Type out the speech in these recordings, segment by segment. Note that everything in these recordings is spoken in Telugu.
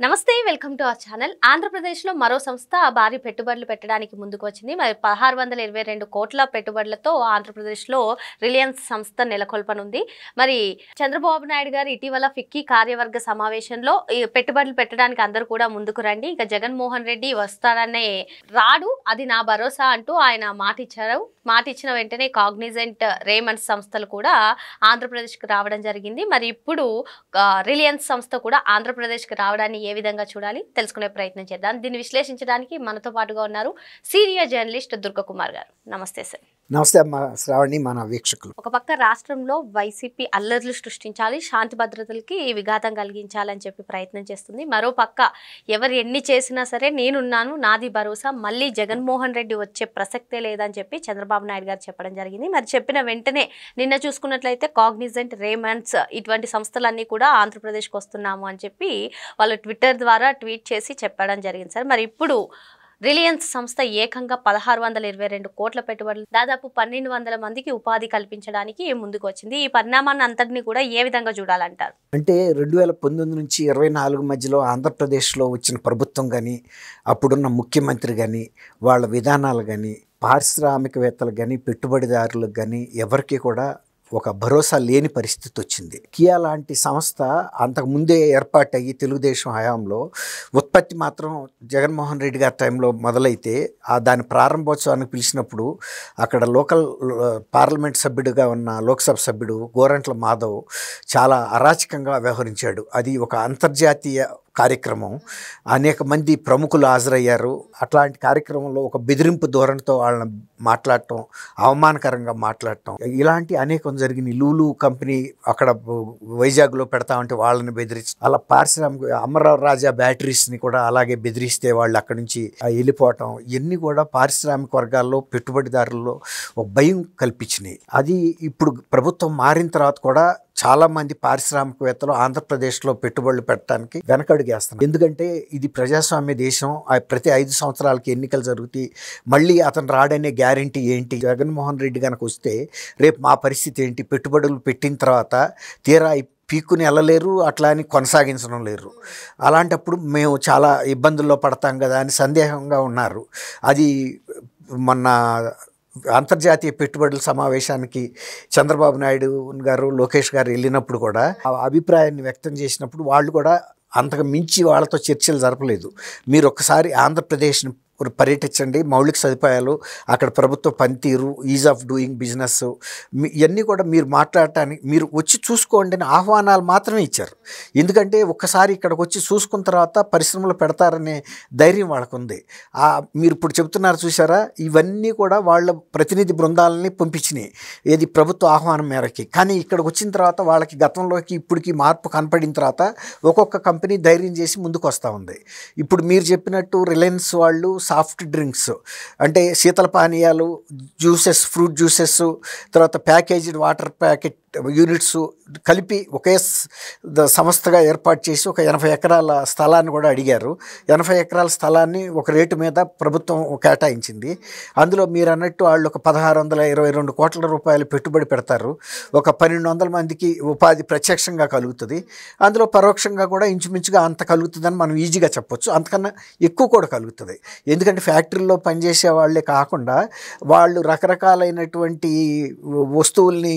నమస్తే వెల్కమ్ టు అవర్ ఛానల్. ఆంధ్రప్రదేశ్లో మరో సంస్థ భారీ పెట్టుబడులు పెట్టడానికి ముందుకు వచ్చింది. మరి 1622 కోట్ల పెట్టుబడులతో ఆంధ్రప్రదేశ్లో రిలయన్స్ సంస్థ నెలకొల్పనుంది. మరి చంద్రబాబు నాయుడు గారు ఇటీవల ఫిక్కీ కార్యవర్గ సమావేశంలో ఈ పెట్టుబడులు పెట్టడానికి అందరూ కూడా ముందుకు రండి, ఇక జగన్మోహన్ రెడ్డి వస్తాడనే రాడు, అది నా భరోసా అంటూ ఆయన మాట ఇచ్చారు. మాట ఇచ్చిన వెంటనే కాగ్నిజెంట్, రేమండ్స్ సంస్థలు కూడా ఆంధ్రప్రదేశ్కి రావడం జరిగింది. మరి ఇప్పుడు రిలయన్స్ సంస్థ కూడా ఆంధ్రప్రదేశ్కి రావడాన్ని ఏ విధంగా చూడాలి తెలుసుకునే ప్రయత్నం చేద్దాం. దీన్ని విశ్లేషించడానికి మనతో పాటుగా ఉన్నారు సీనియర్ జర్నలిస్ట్ దుర్గకుమార్ గారు. నమస్తే సార్. నమస్తే అమ్మ శ్రావణి, మన వీక్షకులు. ఒక పక్క రాష్ట్రంలో వైసీపీ అల్లర్లు సృష్టించాలి, శాంతి భద్రతలకి విఘాతం కలిగించాలని చెప్పి ప్రయత్నం చేస్తుంది. మరో పక్క ఎవరు ఎన్ని చేసినా సరే నేనున్నాను, నాది భరోసా, మళ్ళీ జగన్మోహన్ రెడ్డి వచ్చే ప్రసక్తే లేదని చెప్పి చంద్రబాబు నాయుడు గారు చెప్పడం జరిగింది. మరి చెప్పిన వెంటనే నిన్న చూసుకున్నట్లయితే కాగ్నిజెంట్, రేమండ్స్ ఇటువంటి సంస్థలన్నీ కూడా ఆంధ్రప్రదేశ్కి వస్తున్నాము అని చెప్పి వాళ్ళు ట్విట్టర్ ద్వారా ట్వీట్ చేసి చెప్పడం జరిగింది సార్. మరి ఇప్పుడు రిలయన్స్ సంస్థ ఏకంగా 1622 కోట్ల పెట్టుబడులు, దాదాపు 1200 మందికి ఉపాధి కల్పించడానికి ముందుకు వచ్చింది. ఈ పరిణామాన్ని అంతటినీ కూడా ఏ విధంగా చూడాలంటారు? అంటే 2019 నుంచి 24 మధ్యలో ఆంధ్రప్రదేశ్లో వచ్చిన ప్రభుత్వం కానీ, అప్పుడున్న ముఖ్యమంత్రి కానీ, వాళ్ళ విధానాలు కానీ, పారిశ్రామికవేత్తలు కానీ, పెట్టుబడిదారులకు కానీ ఎవరికి కూడా ఒక భరోసా లేని పరిస్థితి వచ్చింది. కియా లాంటి సంస్థ అంతకుముందే ఏర్పాటయ్యి తెలుగుదేశం హయాంలో ఉత్పత్తి మాత్రం జగన్మోహన్ రెడ్డి గారి టైంలో మొదలైతే దాని ప్రారంభోత్సవానికి పిలిచినప్పుడు అక్కడ లోకల్ పార్లమెంట్ సభ్యుడిగా ఉన్న లోక్సభ సభ్యుడు గోరంట్ల మాధవ్ చాలా అరాచకంగా వ్యవహరించాడు. అది ఒక అంతర్జాతీయ కార్యక్రమం, అనేక మంది ప్రముఖులు హాజరయ్యారు. అట్లాంటి కార్యక్రమంలో ఒక బెదిరింపు ధోరణితో వాళ్ళని మాట్లాడటం, అవమానకరంగా మాట్లాడటం, ఇలాంటి అనేకం జరిగినాయి. లూలు కంపెనీ అక్కడ వైజాగ్లో పెడతామంటే వాళ్ళని బెదిరించి, అలా పారిశ్రామిక అమరావతి రాజా బ్యాటరీస్ని కూడా అలాగే బెదిరిస్తే వాళ్ళు అక్కడి నుంచి వెళ్ళిపోవటం, ఇవన్నీ కూడా పారిశ్రామిక వర్గాల్లో, పెట్టుబడిదారుల్లో ఒక భయం కల్పించినాయి. అది ఇప్పుడు ప్రభుత్వం మారిన తర్వాత కూడా చాలామంది పారిశ్రామికవేత్తలు ఆంధ్రప్రదేశ్లో పెట్టుబడులు పెట్టడానికి వెనకడుగేస్తున్నారు. ఎందుకంటే ఇది ప్రజాస్వామ్య దేశం, ప్రతి 5 సంవత్సరాలకి ఎన్నికలు జరుగుతాయి, మళ్ళీ అతను రాడనే గ్యారంటీ ఏంటి? జగన్మోహన్ రెడ్డి కనుక వస్తే రేపు మా పరిస్థితి ఏంటి? పెట్టుబడులు పెట్టిన తర్వాత తీరా పీక్కుని వెళ్ళలేరు, అట్లా అని కొనసాగించడం లేరు. అలాంటప్పుడు మేము చాలా ఇబ్బందుల్లో పడతాం కదా అని సందేహంగా ఉన్నారు. అది మొన్న అంతర్జాతీయ పెట్టుబడుల సమావేశానికి చంద్రబాబు నాయుడు గారు, లోకేష్ గారు వెళ్ళినప్పుడు కూడా ఆ అభిప్రాయాన్ని వ్యక్తం చేసినప్పుడు వాళ్ళు కూడా అంతకు మించి వాళ్ళతో చర్చలు జరపలేదు. మీరు ఒక్కసారి ఆంధ్రప్రదేశ్ని పర్యటించండి, మౌలిక సదుపాయాలు, అక్కడ ప్రభుత్వ పనితీరు, ఈజ్ ఆఫ్ డూయింగ్ బిజినెస్, ఇవన్నీ కూడా మీరు మాట్లాడటానికి మీరు వచ్చి చూసుకోండి అని ఆహ్వానాలు మాత్రమే ఇచ్చారు. ఎందుకంటే ఒక్కసారి ఇక్కడికి వచ్చి చూసుకున్న తర్వాత పరిశ్రమలు పెడతారనే ధైర్యం వాళ్ళకు ఉంది. మీరు ఇప్పుడు చెబుతున్నారు చూసారా, ఇవన్నీ కూడా వాళ్ళ ప్రతినిధి బృందాలని పంపించినాయి, ఏది ప్రభుత్వ ఆహ్వానం మేరకి. కానీ ఇక్కడికి వచ్చిన తర్వాత వాళ్ళకి గతంలోకి ఇప్పటికి మార్పు కనపడిన తర్వాత ఒక్కొక్క కంపెనీ ధైర్యం చేసి ముందుకు వస్తూ ఉంది. ఇప్పుడు మీరు చెప్పినట్టు రిలయన్స్ వాళ్ళు సాఫ్ట్ డ్రింక్స్ అంటే శీతల పానీయాలు, జ్యూసెస్, ఫ్రూట్ జ్యూసెస్, తర్వాత ప్యాకేజ్డ్ వాటర్ ప్యాకెట్ యూనిట్స్ కలిపి ఒకే సంస్థగా ఏర్పాటు చేసి ఒక 80 ఎకరాల స్థలాన్ని కూడా అడిగారు. 80 ఎకరాల స్థలాన్ని ఒక రేటు మీద ప్రభుత్వం కేటాయించింది. అందులో మీరు అన్నట్టు వాళ్ళు ఒక 1622 కోట్ల రూపాయలు పెట్టుబడి పెడతారు. ఒక 1200 మందికి ఉపాధి ప్రత్యక్షంగా కలుగుతుంది. అందులో పరోక్షంగా కూడా ఇంచుమించుగా అంత కలుగుతుందని మనం ఈజీగా చెప్పొచ్చు. అంతకన్నా ఎక్కువ కూడా కలుగుతుంది. ఎందుకంటే ఫ్యాక్టరీల్లో పనిచేసే వాళ్ళే కాకుండా వాళ్ళు రకరకాలైనటువంటి వస్తువుల్ని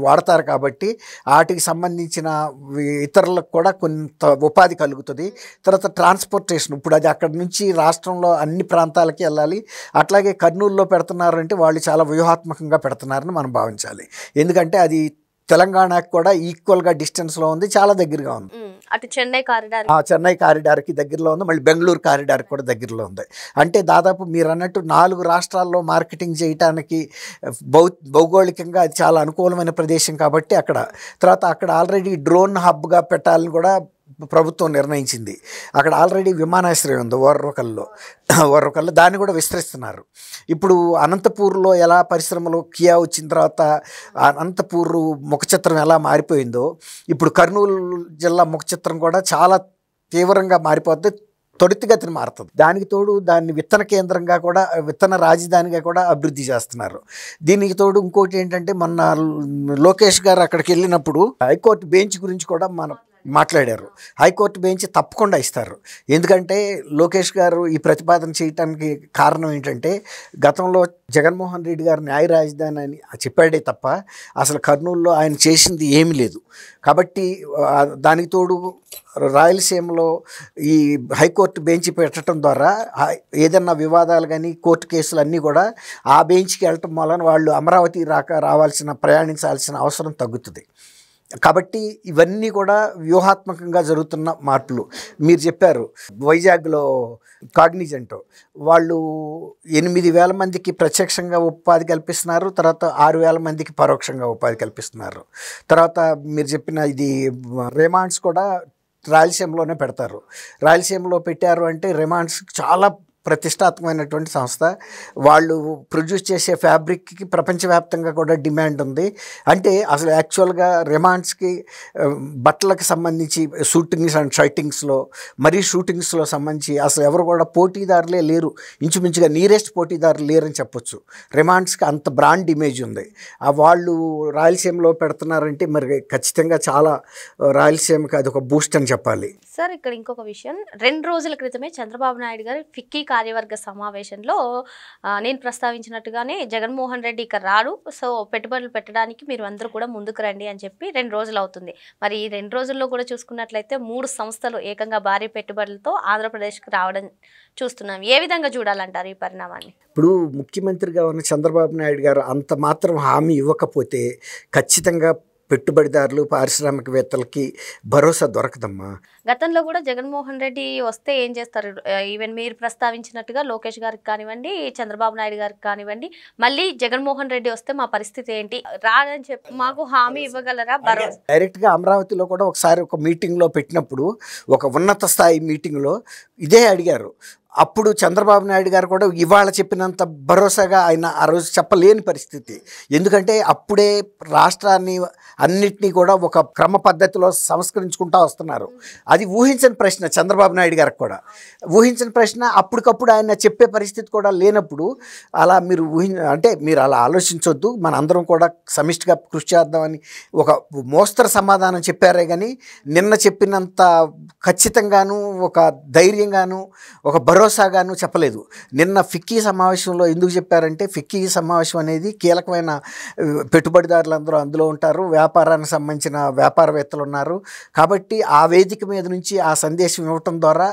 వాడతారు కాబట్టి వాటికి సంబంధించిన ఇతరులకు కూడా కొంత ఉపాధి కలుగుతుంది. తర్వాత ట్రాన్స్పోర్టేషన్, ఇప్పుడు అది అక్కడి నుంచి రాష్ట్రంలో అన్ని ప్రాంతాలకి వెళ్ళాలి. అట్లాగే కర్నూలులో పెడుతున్నారంటే వాళ్ళు చాలా వ్యూహాత్మకంగా పెడుతున్నారని మనం భావించాలి. ఎందుకంటే అది తెలంగాణకు కూడా ఈక్వల్గా డిస్టెన్స్లో ఉంది, చాలా దగ్గరగా ఉంది. అటు చెన్నై కారిడార్కి దగ్గరలో ఉంది, మళ్ళీ బెంగళూరు కారిడార్కి కూడా దగ్గరలో ఉంది. అంటే దాదాపు మీరు అన్నట్టు 4 రాష్ట్రాల్లో మార్కెటింగ్ చేయడానికి భౌగోళికంగా అది చాలా అనుకూలమైన ప్రదేశం కాబట్టి అక్కడ ఆల్రెడీ డ్రోన్ హబ్గా పెట్టాలని కూడా ప్రభుత్వం నిర్ణయించింది. అక్కడ ఆల్రెడీ విమానాశ్రయం ఉంది ఓర్వకల్లో, దాన్ని కూడా విస్తరిస్తున్నారు. ఇప్పుడు అనంతపూర్లో ఎలా పరిశ్రమలు కియా వచ్చిన తర్వాత అనంతపూర్ ముఖచిత్రం ఎలా మారిపోయిందో, ఇప్పుడు కర్నూలు జిల్లా ముఖచిత్రం కూడా చాలా తీవ్రంగా మారిపోతుంది, త్వరితగతిని మారుతుంది. దానికి తోడు దాన్ని విత్తన కేంద్రంగా కూడా, విత్తన రాజధానిగా కూడా అభివృద్ధి చేస్తున్నారు. దీనికి తోడు ఇంకోటి ఏంటంటే, మొన్న లోకేష్ గారు అక్కడికి వెళ్ళినప్పుడు హైకోర్టు బెంచ్ గురించి కూడా మాట్లాడారు. హైకోర్టు బెంచ్ తప్పకుండా ఇస్తారు. ఎందుకంటే లోకేష్ గారు ఈ ప్రతిపాదన చేయటానికి కారణం ఏంటంటే గతంలో జగన్మోహన్ రెడ్డి గారు న్యాయ రాజధాని అని చెప్పాడే తప్ప అసలు కర్నూలులో ఆయన చేసింది ఏమీ లేదు. కాబట్టి దానికి తోడు రాయలసీమలో ఈ హైకోర్టు బెంచ్ పెట్టడం ద్వారా ఏదన్నా వివాదాలు కానీ కోర్టు కేసులు అన్నీ కూడా ఆ బెంచ్కి వెళ్ళటం వలన వాళ్ళు అమరావతి ప్రయాణించాల్సిన అవసరం తగ్గుతుంది. కాబట్టి ఇవన్నీ కూడా వ్యూహాత్మకంగా జరుగుతున్న మార్పులు. మీరు చెప్పారు వైజాగ్లో కాగ్నిజెంట్ వాళ్ళు 8,000 మందికి ప్రత్యక్షంగా ఉపాధి కల్పిస్తున్నారు, తర్వాత 6,000 మందికి పరోక్షంగా ఉపాధి కల్పిస్తున్నారు. తర్వాత మీరు చెప్పిన ఇది రిమాండ్స్ కూడా రాయలసీమలోనే పెడతారు. రాయలసీమలో పెట్టారు అంటే రిమాండ్స్ చాలా ప్రతిష్టాత్మకమైనటువంటి సంస్థ. వాళ్ళు ప్రొడ్యూస్ చేసే ఫ్యాబ్రిక్కి ప్రపంచవ్యాప్తంగా కూడా డిమాండ్ ఉంది. అంటే అసలు యాక్చువల్గా రిమాండ్స్కి బట్టలకు సంబంధించి షూటింగ్స్ అండ్ షైటింగ్స్లో షూటింగ్స్లో సంబంధించి అసలు ఎవరు కూడా పోటీదారులే లేరు. ఇంచుమించుగా నీరెస్ట్ పోటీదారులు లేరని చెప్పొచ్చు. రిమాండ్స్కి అంత బ్రాండ్ ఇమేజ్ ఉంది. వాళ్ళు రాయలసీమలో పెడుతున్నారంటే మరి ఖచ్చితంగా చాలా రాయలసీమకి అది ఒక బూస్ట్ అని చెప్పాలి. సార్ ఇక్కడ ఇంకొక విషయం, 2 రోజుల క్రితమే చంద్రబాబు నాయుడు గారు ఫిక్కీ కార్యవర్గ సమావేశంలో నేను ప్రస్తావించినట్టుగానే జగన్మోహన్ రెడ్డి ఇక్కడ రాడు, సో పెట్టుబడులు పెట్టడానికి మీరు అందరూ కూడా ముందుకు రండి అని చెప్పి 2 రోజులు అవుతుంది. మరి ఈ 2 రోజుల్లో కూడా చూసుకున్నట్లయితే 3 సంస్థలు ఏకంగా భారీ పెట్టుబడులతో ఆంధ్రప్రదేశ్కి రావడం చూస్తున్నాం. ఏ విధంగా చూడాలంటారు ఈ పరిణామాన్ని? ఇప్పుడు ముఖ్యమంత్రిగా ఉన్న చంద్రబాబు నాయుడు గారు అంత మాత్రం హామీ ఇవ్వకపోతే ఖచ్చితంగా పెట్టుబడిదారులు పారిశ్రామికవేత్తలకి భరోసా దొరకదమ్మా. గతంలో కూడా జగన్మోహన్ రెడ్డి వస్తే ఏం చేస్తారు, ఈవెన్ మీరు ప్రస్తావించినట్టుగా లోకేష్ గారికి కానివ్వండి, చంద్రబాబు నాయుడు గారికి కానివ్వండి, మళ్ళీ జగన్మోహన్ రెడ్డి వస్తే మా పరిస్థితి ఏంటి, రాదని చెప్పి మాకు హామీ ఇవ్వగలరా? భరోసా డైరెక్ట్గా అమరావతిలో కూడా ఒకసారి ఒక మీటింగ్లో పెట్టినప్పుడు, ఒక ఉన్నత స్థాయి మీటింగ్లో ఇదే అడిగారు. అప్పుడు చంద్రబాబు నాయుడు గారు కూడా ఇవాళ చెప్పినంత భరోసాగా ఆయన ఆ రోజు చెప్పలేని పరిస్థితి. ఎందుకంటే అప్పుడే రాష్ట్రాన్ని అన్నిటినీ కూడా ఒక క్రమ పద్ధతిలో సంస్కరించుకుంటూ వస్తున్నారు. అది ఊహించని ప్రశ్న చంద్రబాబు నాయుడు గారికి కూడా. ఊహించని ప్రశ్న అప్పటికప్పుడు ఆయన చెప్పే పరిస్థితి కూడా లేనప్పుడు అలా మీరు అంటే మీరు అలా ఆలోచించొద్దు, మన అందరం కూడా సమిష్టిగా కృషి చేద్దామని ఒక మోస్తరు సమాధానం చెప్పారే కానీ నిన్న చెప్పినంత ఖచ్చితంగాను ఒక ధైర్యంగాను ఒక భరోసాగాను చెప్పలేదు. నిన్న ఫిక్కీ సమావేశంలో ఎందుకు చెప్పారంటే, ఫిక్కీ సమావేశం అనేది కీలకమైన పెట్టుబడిదారులందరూ అందులో ఉంటారు, వ్యాపారానికి సంబంధించిన వ్యాపారవేత్తలు ఉన్నారు. కాబట్టి ఆ వేదిక మీద నుంచి ఆ సందేశం ఇవ్వటం ద్వారా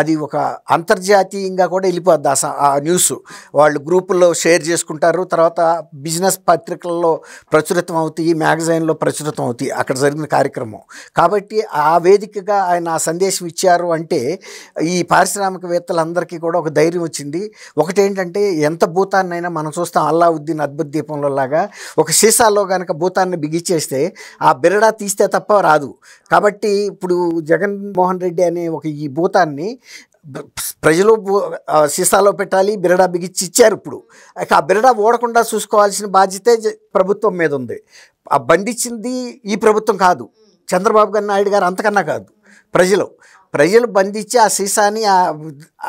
అది ఒక అంతర్జాతీయంగా కూడా వెళ్ళిపోద్ది. ఆ న్యూస్ వాళ్ళు గ్రూపుల్లో షేర్ చేసుకుంటారు, తర్వాత బిజినెస్ పత్రికల్లో ప్రచురితం అవుతాయి, మ్యాగజైన్లో ప్రచురితం అవుతాయి అక్కడ జరిగిన కార్యక్రమం. కాబట్టి ఆ వేదికగా ఆయన ఆ సందేశం ఇచ్చారు అంటే ఈ పారిశ్రామికవేత్తలందరికీ కూడా ఒక ధైర్యం వచ్చింది. ఒకటేంటంటే ఎంత భూతాన్నైనా మనం చూస్తాం అల్లావుద్దీన్ అద్భుత దీపంలో లాగా, ఒక సీసాలో కనుక భూతాన్ని బిగించేస్తే ఆ బిరడా తీస్తే తప్ప రాదు. కాబట్టి ఇప్పుడు జగన్మోహన్ రెడ్డి అనే ఒక ఈ భూతాన్ని ప్రజలు సీసాలో పెట్టాలి, బిరడా బిగించి ఇచ్చారు. ఇప్పుడు ఆ బిరడా ఓడకుండా చూసుకోవాల్సిన బాధ్యతే ప్రభుత్వం మీద ఉంది. ఆ బంధించింది ఈ ప్రభుత్వం కాదు, చంద్రబాబు నాయుడు గారు అంతకన్నా కాదు, ప్రజలు బంధించి ఆ సీసాని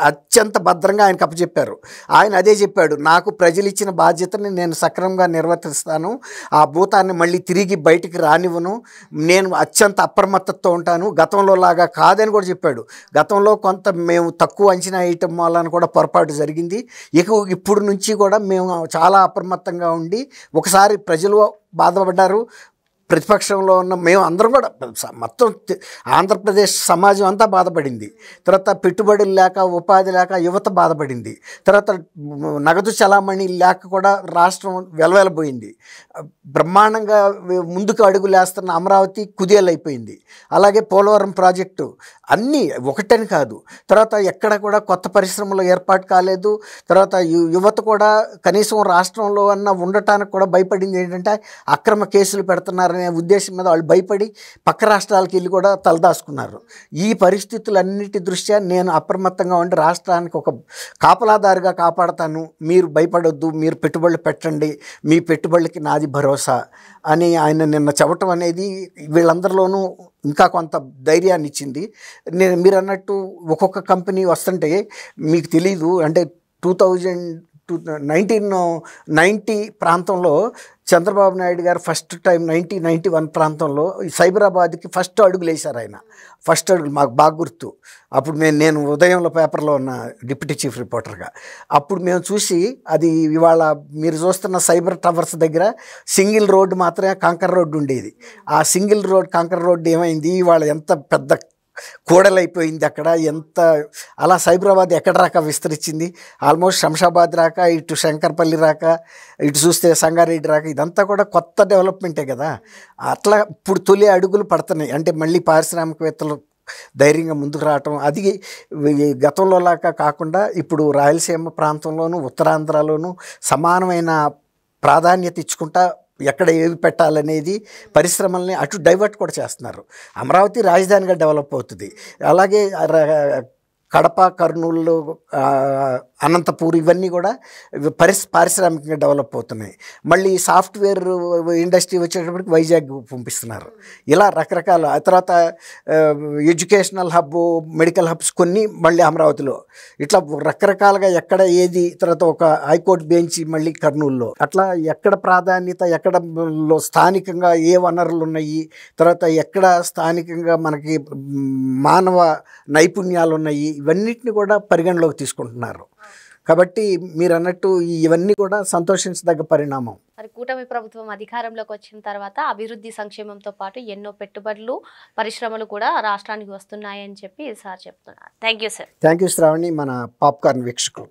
అత్యంత భద్రంగా ఆయనకు అప్పచెప్పారు. ఆయన అదే చెప్పాడు, నాకు ప్రజలు ఇచ్చిన బాధ్యతని నేను సక్రమంగా నిర్వర్తిస్తాను, ఆ భూతాన్ని మళ్ళీ తిరిగి బయటికి రానివ్వను, నేను అత్యంత అప్రమత్తతో ఉంటాను, గతంలో లాగా కాదని కూడా చెప్పాడు. గతంలో కొంత మేము తక్కువ అంచనా వేయటం వలన కూడా పొరపాటు జరిగింది, ఇప్పుడు నుంచి కూడా మేము చాలా అప్రమత్తంగా ఉండి, ఒకసారి ప్రజలు బాధపడ్డారు, ప్రతిపక్షంలో ఉన్న మేము అందరం కూడా మొత్తం ఆంధ్రప్రదేశ్ సమాజం అంతా బాధపడింది. తర్వాత పెట్టుబడులు లేక, ఉపాధి లేక యువత బాధపడింది. తర్వాత నగదు చలామణి లేక కూడా రాష్ట్రం వెలవెలబోయింది. బ్రహ్మాండంగా ముందుకు అడుగులేస్తున్న అమరావతి కుదేలైపోయింది. అలాగే పోలవరం ప్రాజెక్టు అన్నీ ఒకటని కాదు. తర్వాత ఎక్కడ కూడా కొత్త పరిశ్రమలు ఏర్పాటు కాలేదు. తర్వాత యువత కూడా కనీసం రాష్ట్రంలో అన్న ఉండటానికి కూడా భయపడింది. ఏంటంటే అక్రమ కేసులు పెడుతున్నారనే ఉద్దేశం మీద వాళ్ళు భయపడి పక్క రాష్ట్రాలకు వెళ్ళి కూడా తలదాచుకున్నారు. ఈ పరిస్థితులన్నిటి దృష్ట్యా నేను అప్రమత్తంగా ఉండి రాష్ట్రానికి ఒక కాపలాదారుగా కాపాడతాను, మీరు భయపడొద్దు, మీరు పెట్టుబడులు పెట్టండి, మీ పెట్టుబడులకి నాది భరోసా అని ఆయన నిన్న చెప్పటం అనేది వీళ్ళందరిలోనూ ఇంకా కొంత ధైర్యాన్ని ఇచ్చింది. మీరు అన్నట్టు ఒక్కొక్క కంపెనీ వస్తుంటే మీకు తెలీదు, అంటే 1990 ప్రాంతంలో చంద్రబాబు నాయుడు గారు ఫస్ట్ టైం 1991 ప్రాంతంలో ఈ సైబరాబాద్కి ఫస్ట్ అడుగులు వేశారు ఆయన. ఫస్ట్ అడుగులు మాకు బాగా గుర్తు. అప్పుడు నేను ఉదయంలో పేపర్లో ఉన్న డిప్యూటీ చీఫ్ రిపోర్టర్గా. అప్పుడు మేము చూసి అది ఇవాళ మీరు చూస్తున్న సైబర్ టవర్స్ దగ్గర సింగిల్ రోడ్డు మాత్రమే కంకర్ రోడ్డు ఉండేది. ఆ సింగిల్ రోడ్ కంకర్ రోడ్డు ఏమైంది ఇవాళ ఎంత పెద్ద కూడలైపోయింది అక్కడ. ఎంత అలా సైబరాబాద్ ఎక్కడ రాక విస్తరించింది. ఆల్మోస్ట్ శంషాబాద్ రాక, ఇటు శంకర్పల్లి రాక, ఇటు చూస్తే సంగారెడ్డి రాక, ఇదంతా కూడా కొత్త డెవలప్మెంటే కదా. అట్లా ఇప్పుడు తొలి అడుగులు పడుతున్నాయి. అంటే మళ్ళీ పారిశ్రామికవేత్తలు ధైర్యంగా ముందుకు రావటం, అది గతంలో లాగా కాకుండా ఇప్పుడు రాయలసీమ ప్రాంతంలోనూ ఉత్తరాంధ్రలోనూ సమానమైన ప్రాధాన్యత ఇచ్చుకుంటా ఎక్కడ ఏవి పెట్టాలనేది పరిశ్రమల్ని అటు డైవర్ట్ కూడా చేస్తున్నారు. అమరావతి రాజధానిగా డెవలప్ అవుతుంది. అలాగే కడప, కర్నూలు, అనంతపూర్ ఇవన్నీ కూడా పారిశ్రామికంగా డెవలప్ అవుతున్నాయి. మళ్ళీ సాఫ్ట్వేర్ ఇండస్ట్రీ వచ్చేటప్పటికి వైజాగ్ పంపిస్తున్నారు. ఇలా రకరకాల ఆ తర్వాత ఎడ్యుకేషనల్ హబ్, మెడికల్ హబ్స్ కొన్ని మళ్ళీ అమరావతిలో, ఇట్లా రకరకాలుగా ఎక్కడ ఏది, తర్వాత ఒక హైకోర్టు బెంచ్ మళ్ళీ కర్నూలులో, అట్లా ఎక్కడ ప్రాధాన్యత, ఎక్కడలో స్థానికంగా ఏ వనరులు ఉన్నాయి, తర్వాత ఎక్కడ స్థానికంగా మనకి మానవ నైపుణ్యాలు ఉన్నాయి, ఇవన్నిటిని కూడా పరిగణలోకి తీసుకుంటున్నారు. కాబట్టి మీరు అన్నట్టు ఇవన్నీ కూడా సంతోషించదగ్గ పరిణామం. మరి కూటమి ప్రభుత్వం అధికారంలోకి వచ్చిన తర్వాత అభివృద్ధి సంక్షేమంతో పాటు ఎన్నో పెట్టుబడులు, పరిశ్రమలు కూడా రాష్ట్రానికి వస్తున్నాయని చెప్పి సార్ చెప్తున్నారు. Thank you sir. Thank you Shravani, మన పాప్కార్న్ వీక్షకులు.